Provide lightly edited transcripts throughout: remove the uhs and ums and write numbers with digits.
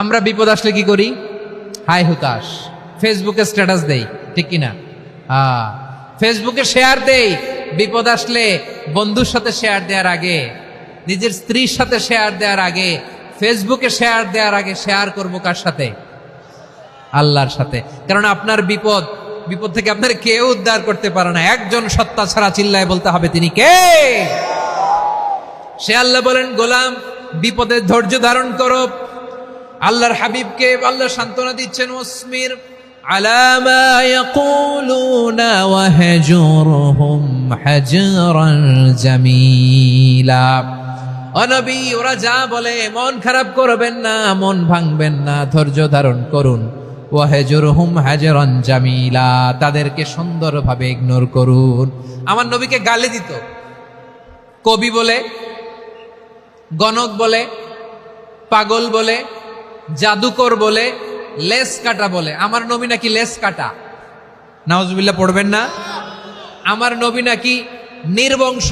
আমরা বিপদ আসলে কি করি? হাই হুতাশ, ফেসবুকে স্ট্যাটাস দেই, ঠিক কিনা? ফেসবুকে শেয়ার দেই। বিপদ আসলে বন্ধুর সাথে শেয়ার দেওয়ার আগে, নিজের স্ত্রীর সাথে শেয়ার দেওয়ার আগে, ফেসবুকে শেয়ার দেওয়ার আগে শেয়ার করবো কার সাথে? আল্লাহর সাথে। কারণ আপনার বিপদ থেকে আপনার কেউ উদ্ধার করতে পারে না, একজন সত্তা ছাড়া। চিল্লায় বলতে হবে তিনি কে? সে আল্লাহ বলেন, গোলাম বিপদে ধৈর্য ধারণ করো। আল্লাহর হাবিবকে আল্লাহ সান্ত্বনা দিচ্ছেন, ওয়াসমির আলা মা ইয়াকুলুনা ওয়াহজুরহুম হাজরান জামিলা। ও নবী, ওরা যা বলে মন খারাপ করবেন না, মন ভাঙবেন না, ধৈর্য ধারণ করুন। ওয়াহজুরহুম হাজরান জামিলা, তাদেরকে সুন্দরভাবে ইগনোর করুন। আমার নবীকে গালি দিত কবি বলে, গণক বলে, পাগল বলে, জাদুকর বলে, লেস কাটা বলে। আমার নবী নাকি লেস কাটা, নাউজুবিল্লাহ পড়বেন না। আমার নবী নাকি নির্বংশ,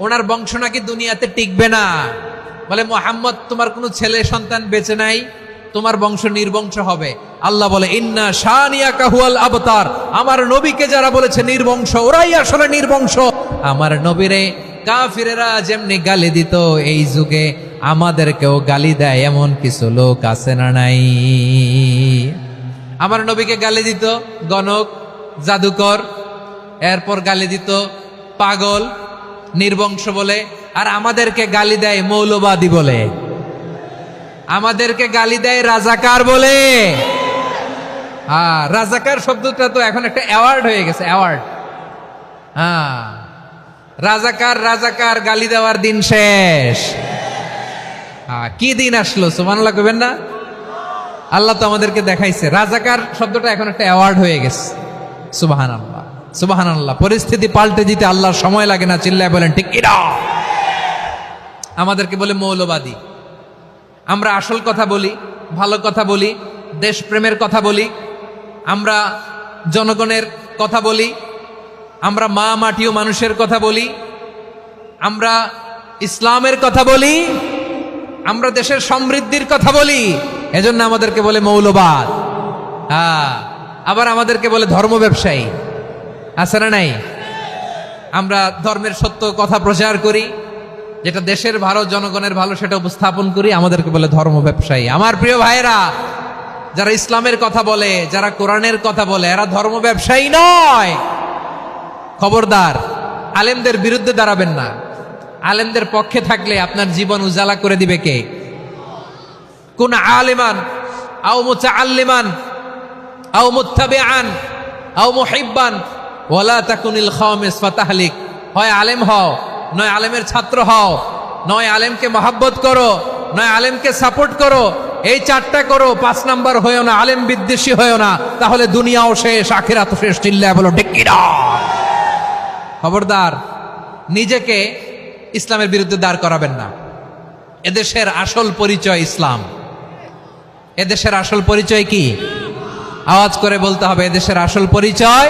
ওনার বংশ নাকি দুনিয়াতে টিকবে না। বলে, মুহাম্মদ তোমার কোনো ছেলে সন্তান বেঁচে নাই, তোমার বংশ নির্বংশ হবে। আল্লাহ বলে, ইন্না শানিয়াকা হুয়াল আবতার। আমার নবীকে যারা বলেছে নির্বংশ, ওরাই আসলে নির্বংশ। আমার নবীরে কাফিরেরা যেমনি গালি দিত, এই যুগে আমাদেরকেও গালি দেয় এমন কিছু লোক আছে না নাই? আমার নবীকে গালি দিত গণক, জাদুকর, এরপর গালি দিত পাগল, নির্বংশ বলে। আর আমাদেরকে গালি দেয় মৌলবাদী বলে, আমাদেরকে গালি দেয় রাজাকার বলে। রাজাকার শব্দটা তো এখন একটা অ্যাওয়ার্ড হয়ে গেছে, অ্যাওয়ার্ড। রাজাকার রাজাকার গালি দেওয়ার দিন শেষ। কি দিন আসলো, সুবহানাল্লাহ কইবেন না? আল্লাহ তো আমাদেরকে দেখাইছে, রাজাকার শব্দটা এখন একটা অ্যাওয়ার্ড হয়ে গেছে। সুবহানাল্লাহ, সুবহানাল্লাহ। পরিস্থিতি পাল্টে দিতে আল্লাহর সময় লাগে না, চিল্লায় বলেন ঠিক কিনা? আমাদেরকে বলে মৌলবাদী। আমরা আসল কথা বলি, ভালো কথা বলি, দেশপ্রেমের কথা বলি, আমরা জনগণের কথা বলি, আমরা মা মাটি ও মানুষের কথা বলি, আমরা ইসলামের কথা বলি, আমরা দেশের সমৃদ্ধির কথা বলি। এজন্য আমাদেরকে বলে মৌলবাদ। আবার আমাদেরকে বলে ধর্ম ব্যবসায়ী, আছে না নাই? আমরা ধর্মের সত্য কথা প্রচার করি, যেটা দেশের ভালো, জনগণের ভালো, সেটা উপস্থাপন করি, আমাদেরকে বলে ধর্ম ব্যবসায়ী। আমার প্রিয় ভাইরা, যারা ইসলামের কথা বলে, যারা কোরআনের কথা বলে, এরা ধর্ম ব্যবসায়ী নয়। খবরদার, আলেমদের বিরুদ্ধে দাঁড়াবেন না। আলেমদের পক্ষে থাকলে আপনার জীবন উজালা করে দিবে কে? কুন আলিমান আও মুতাআল্লিমান আও মুত্তাবিআন আও মুহিব্বান ওয়ালা তাকুনিল খামিস ফাতাহলিক। হয় আলেম হও, নয় আলেমের ছাত্র হও, নয় আলেমকে মহব্বত করো, নয় আলেমকে সাপোর্ট করো। এই চারটা করো, 5 নাম্বার হয়েও না, আলেম বিদ্বেষী হয়েও না, তাহলে দুনিয়াও শেষ, আখিরাত শেষ। চিল্লায় বলো ঠিক কিনা? খবরদার, নিজেকে ইসলামের বিরুদ্ধে দাঁড় করাবেন না। এদেশের আসল পরিচয় ইসলাম। এদেশের আসল পরিচয় কি? আওয়াজ করে বলতে হবে, এদেশের আসল পরিচয়